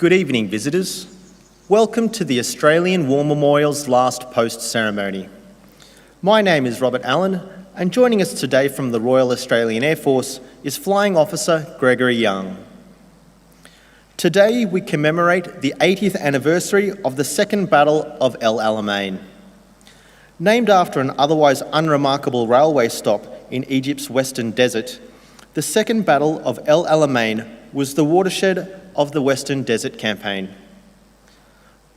Good evening, visitors. Welcome to the Australian War Memorial's last post ceremony. My name is Robert Allen, and joining us today from the Royal Australian Air Force is Flying Officer Gregory Young. Today we commemorate the 80th anniversary of the Second Battle of El Alamein. Named after an otherwise unremarkable railway stop in Egypt's Western Desert, the Second Battle of El Alamein was the watershed of the Western Desert Campaign.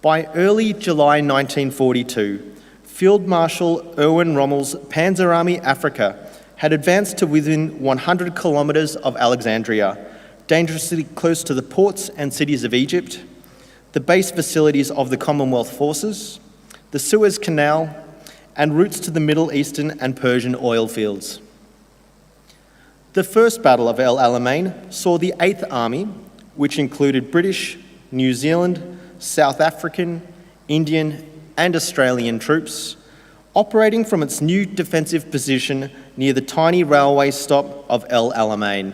By early July 1942, Field Marshal Erwin Rommel's Panzer Army Africa had advanced to within 100 kilometres of Alexandria, dangerously close to the ports and cities of Egypt, the base facilities of the Commonwealth forces, the Suez Canal, and routes to the Middle Eastern and Persian oil fields. The First Battle of El Alamein saw the 8th Army, which included British, New Zealand, South African, Indian and Australian troops, operating from its new defensive position near the tiny railway stop of El Alamein.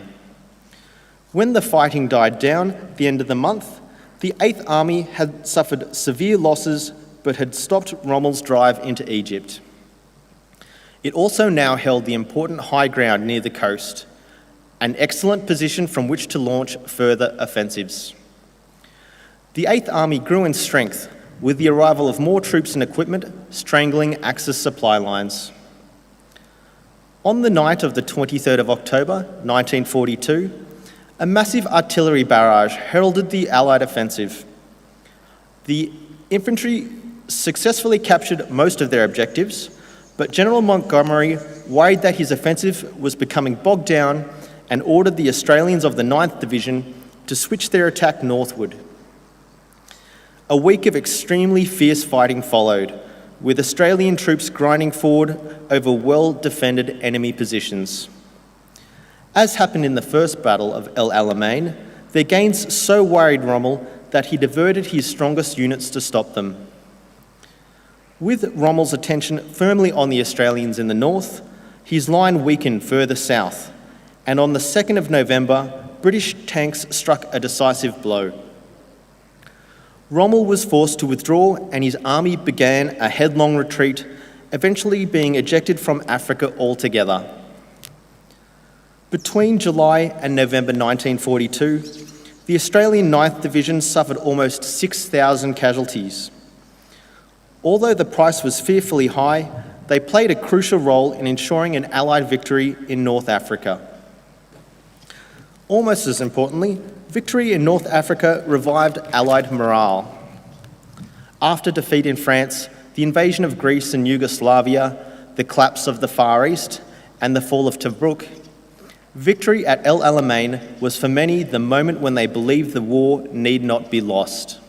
When the fighting died down at the end of the month, the 8th Army had suffered severe losses but had stopped Rommel's drive into Egypt. It also now held the important high ground near the coast, an excellent position from which to launch further offensives. The 8th Army grew in strength with the arrival of more troops and equipment strangling Axis supply lines. On the night of the 23rd of October 1942, a massive artillery barrage heralded the Allied offensive. The infantry successfully captured most of their objectives, but General Montgomery worried that his offensive was becoming bogged down and ordered the Australians of the 9th Division to switch their attack northward. A week of extremely fierce fighting followed, with Australian troops grinding forward over well-defended enemy positions. As happened in the First Battle of El Alamein, their gains so worried Rommel that he diverted his strongest units to stop them. With Rommel's attention firmly on the Australians in the north, his line weakened further south, and on the 2nd of November, British tanks struck a decisive blow. Rommel was forced to withdraw and his army began a headlong retreat, eventually being ejected from Africa altogether. Between July and November 1942, the Australian 9th Division suffered almost 6,000 casualties. Although the price was fearfully high, they played a crucial role in ensuring an Allied victory in North Africa. Almost as importantly, victory in North Africa revived Allied morale. After defeat in France, the invasion of Greece and Yugoslavia, the collapse of the Far East, and the fall of Tobruk, victory at El Alamein was for many the moment when they believed the war need not be lost.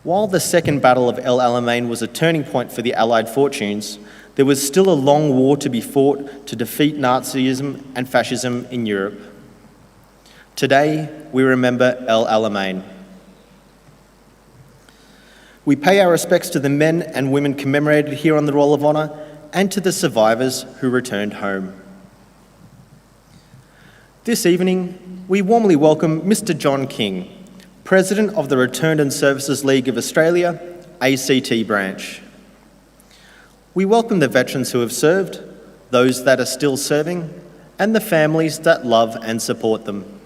While the Second Battle of El Alamein was a turning point for the Allied fortunes, there was still a long war to be fought to defeat Nazism and fascism in Europe. Today, we remember El Alamein. We pay our respects to the men and women commemorated here on the Roll of Honour and to the survivors who returned home. This evening, we warmly welcome Mr. John King, President of the Returned and Services League of Australia, ACT branch. We welcome the veterans who have served, those that are still serving, and the families that love and support them.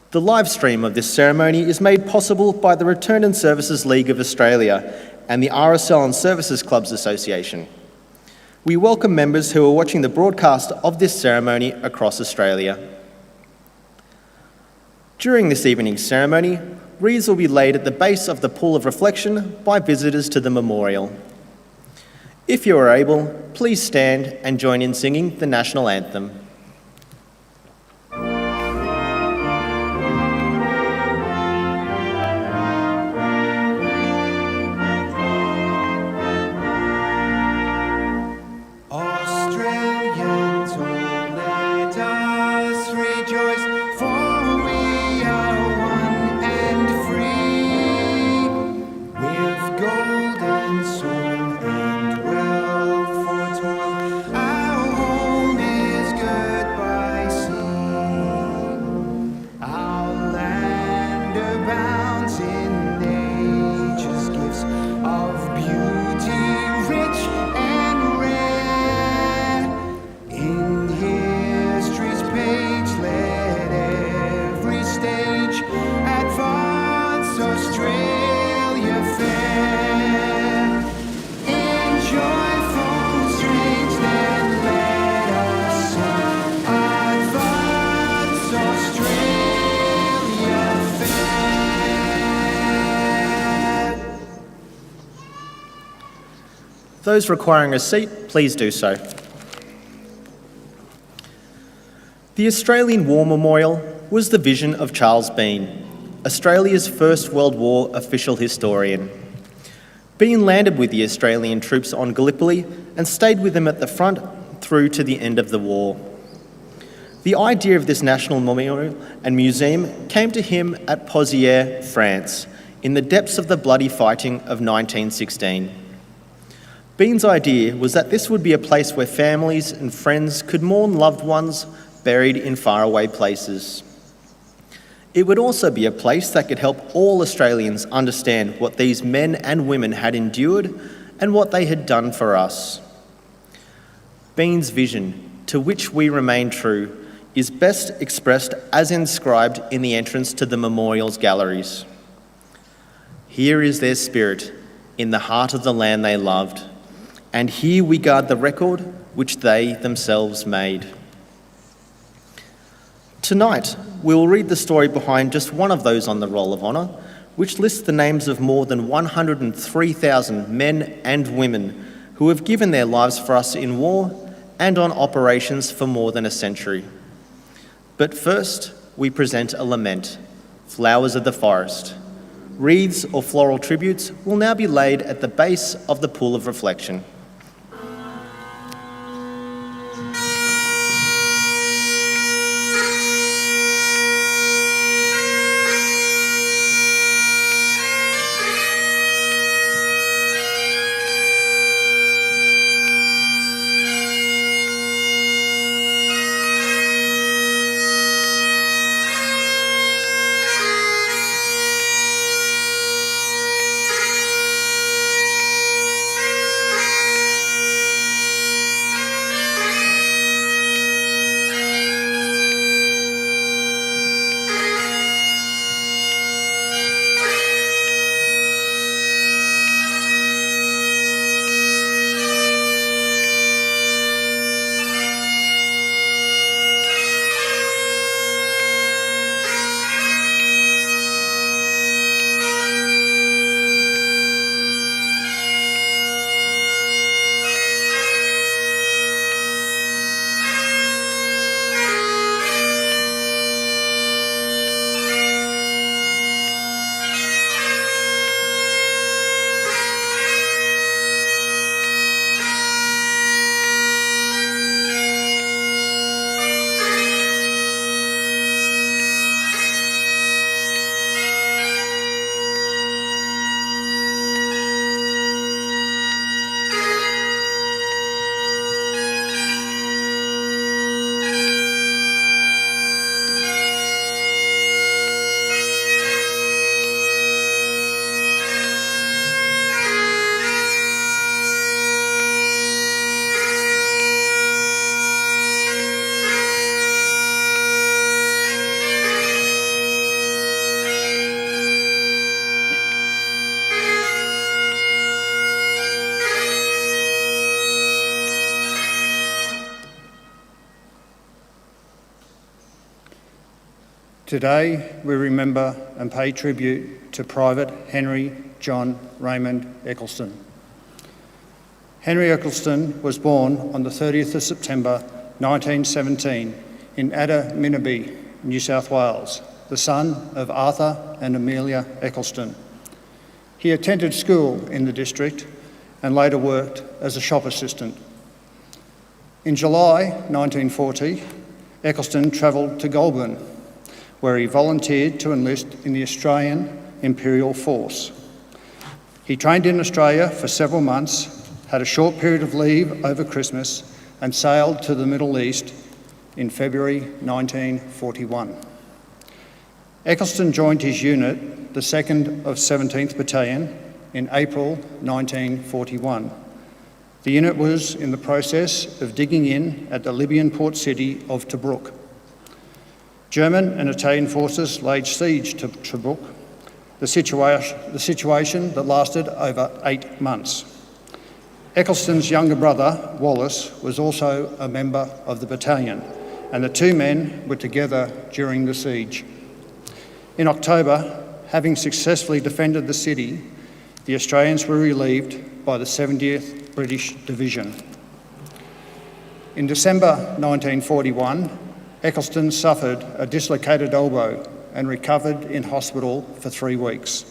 The live stream of this ceremony is made possible by the Returned and Services League of Australia and the RSL and Services Clubs Association. We welcome members who are watching the broadcast of this ceremony across Australia. During this evening's ceremony, wreaths will be laid at the base of the Pool of Reflection by visitors to the memorial. If you are able, please stand and join in singing the National Anthem. Our home is good. Those requiring a seat, please do so. The Australian War Memorial was the vision of Charles Bean, Australia's First World War official historian. Bean landed with the Australian troops on Gallipoli and stayed with them at the front through to the end of the war. The idea of this national memorial and museum came to him at Pozières, France, in the depths of the bloody fighting of 1916. Bean's idea was that this would be a place where families and friends could mourn loved ones buried in faraway places. It would also be a place that could help all Australians understand what these men and women had endured and what they had done for us. Bean's vision, to which we remain true, is best expressed as inscribed in the entrance to the memorial's galleries. Here is their spirit, in the heart of the land they loved, and here we guard the record which they themselves made. Tonight, we will read the story behind just one of those on the Roll of Honour, which lists the names of more than 103,000 men and women who have given their lives for us in war and on operations for more than a century. But first, we present a lament, Flowers of the Forest. Wreaths or floral tributes will now be laid at the base of the pool of reflection. Today, we remember and pay tribute to Private Henry John Raymond Eccleston. Henry Eccleston was born on the 30th of September 1917 in Adda New South Wales, the son of Arthur and Amelia Eccleston. He attended school in the district and later worked as a shop assistant. In July 1940, Eccleston travelled to Goulburn, where he volunteered to enlist in the Australian Imperial Force. He trained in Australia for several months, had a short period of leave over Christmas, and sailed to the Middle East in February 1941. Eccleston joined his unit, the 2nd of 17th Battalion, in April 1941. The unit was in the process of digging in at the Libyan port city of Tobruk. German and Italian forces laid siege to Tobruk, the situation that lasted over 8 months. Eccleston's younger brother, Wallace, was also a member of the battalion, and the two men were together during the siege. In October, having successfully defended the city, the Australians were relieved by the 70th British Division. In December 1941, Eccleston suffered a dislocated elbow and recovered in hospital for 3 weeks.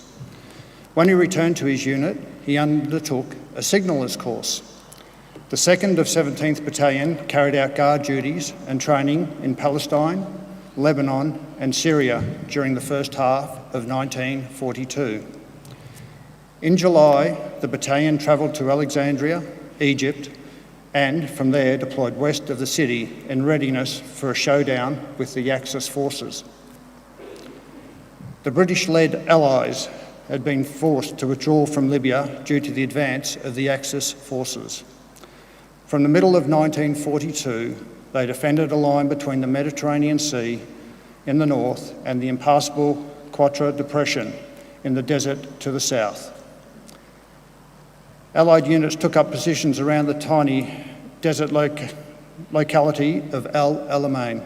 When he returned to his unit, he undertook a signaller's course. The 2nd of 17th Battalion carried out guard duties and training in Palestine, Lebanon and Syria during the first half of 1942. In July, the battalion travelled to Alexandria, Egypt, and from there deployed west of the city in readiness for a showdown with the Axis forces. The British-led Allies had been forced to withdraw from Libya due to the advance of the Axis forces. From the middle of 1942, they defended a line between the Mediterranean Sea in the north and the impassable Quatra Depression in the desert to the south. Allied units took up positions around the tiny desert locality of El Alamein.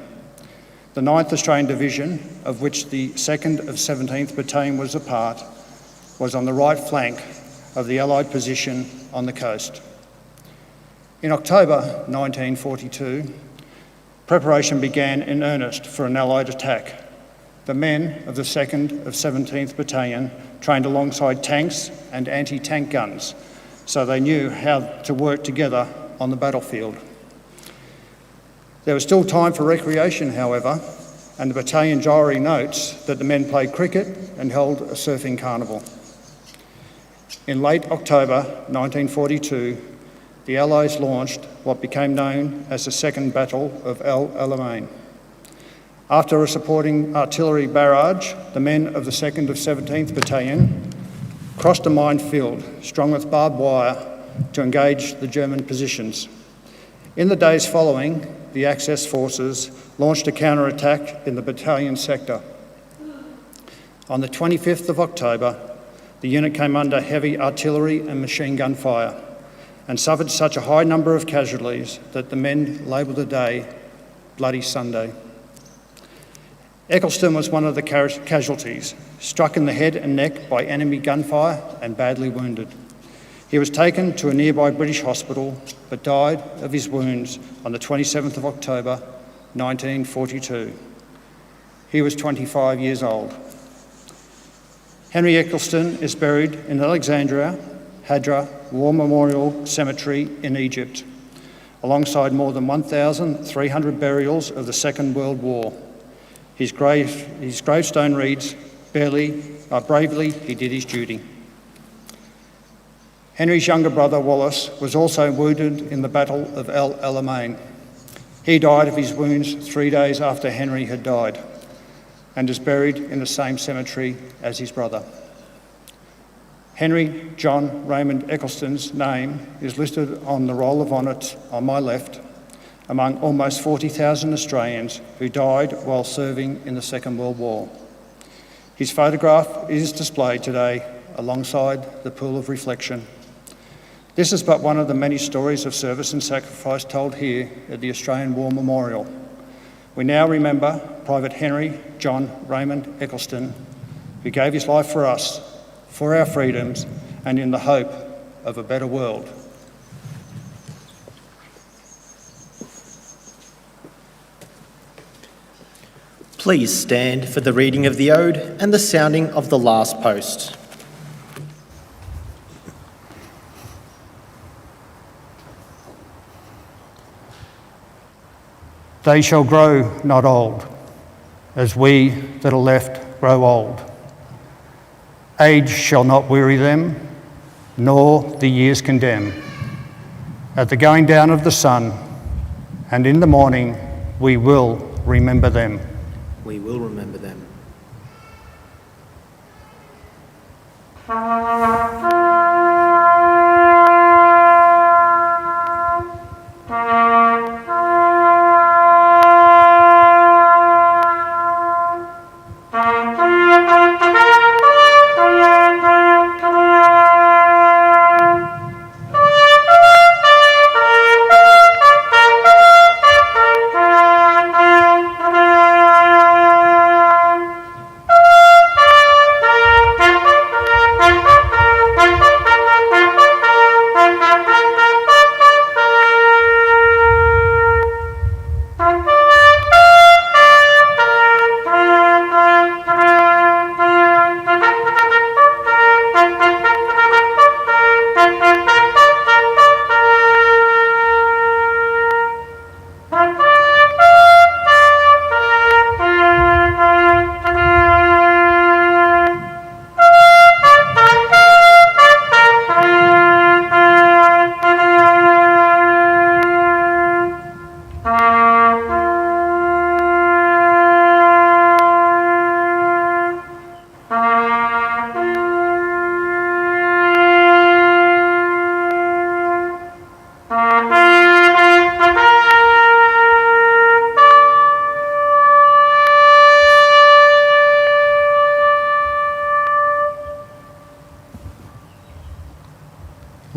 The 9th Australian Division, of which the 2nd of 17th Battalion was a part, was on the right flank of the Allied position on the coast. In October 1942, preparation began in earnest for an Allied attack. The men of the 2nd of 17th Battalion trained alongside tanks and anti-tank guns, so they knew how to work together on the battlefield. There was still time for recreation, however, and the battalion diary notes that the men played cricket and held a surfing carnival. In late October 1942, the Allies launched what became known as the Second Battle of El Alamein. After a supporting artillery barrage, the men of the 2nd of 17th Battalion crossed a minefield strung with barbed wire to engage the German positions. In the days following, the Axis forces launched a counter-attack in the battalion sector. On the 25th of October, the unit came under heavy artillery and machine gun fire and suffered such a high number of casualties that the men labelled the day Bloody Sunday. Eccleston was one of the casualties, struck in the head and neck by enemy gunfire and badly wounded. He was taken to a nearby British hospital but died of his wounds on the 27th of October 1942. He was 25 years old. Henry Eccleston is buried in Alexandria Hadra War Memorial Cemetery in Egypt, alongside more than 1,300 burials of the Second World War. His gravestone reads, bravely he did his duty. Henry's younger brother Wallace was also wounded in the Battle of El Alamein. He died of his wounds 3 days after Henry had died and is buried in the same cemetery as his brother. Henry John Raymond Eccleston's name is listed on the Roll of Honour on my left among almost 40,000 Australians who died while serving in the Second World War. His photograph is displayed today alongside the Pool of Reflection. This is but one of the many stories of service and sacrifice told here at the Australian War Memorial. We now remember Private Henry John Raymond Eccleston, who gave his life for us, for our freedoms, and in the hope of a better world. Please stand for the reading of the Ode and the sounding of the last post. They shall grow not old, as we that are left grow old. Age shall not weary them, nor the years condemn. At the going down of the sun, and in the morning, we will remember them. We will remember them.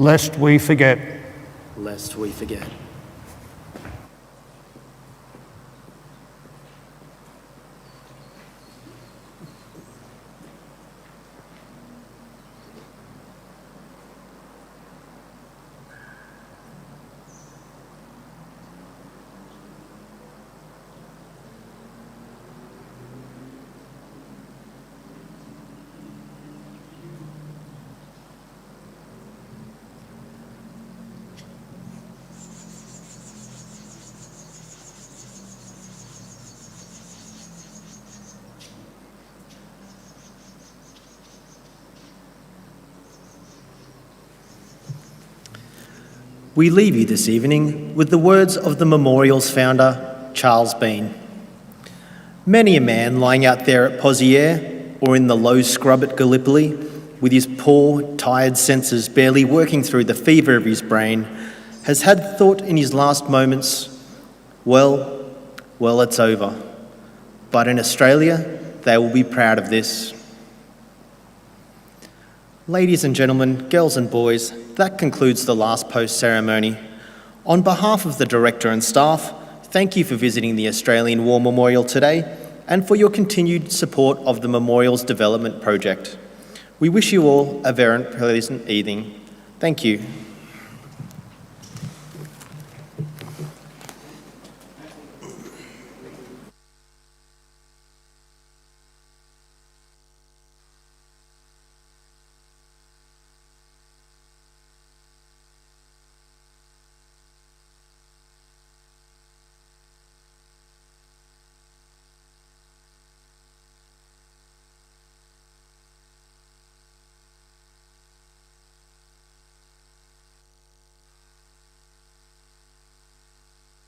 lest we forget. Lest we forget. We leave you this evening with the words of the memorial's founder, Charles Bean. Many a man lying out there at Pozières or in the low scrub at Gallipoli, with his poor, tired senses barely working through the fever of his brain, has had thought in his last moments, well, it's over. But in Australia, they will be proud of this. Ladies and gentlemen, girls and boys, that concludes the last post ceremony. On behalf of the Director and staff, thank you for visiting the Australian War Memorial today and for your continued support of the Memorial's development project. We wish you all a very pleasant evening. Thank you.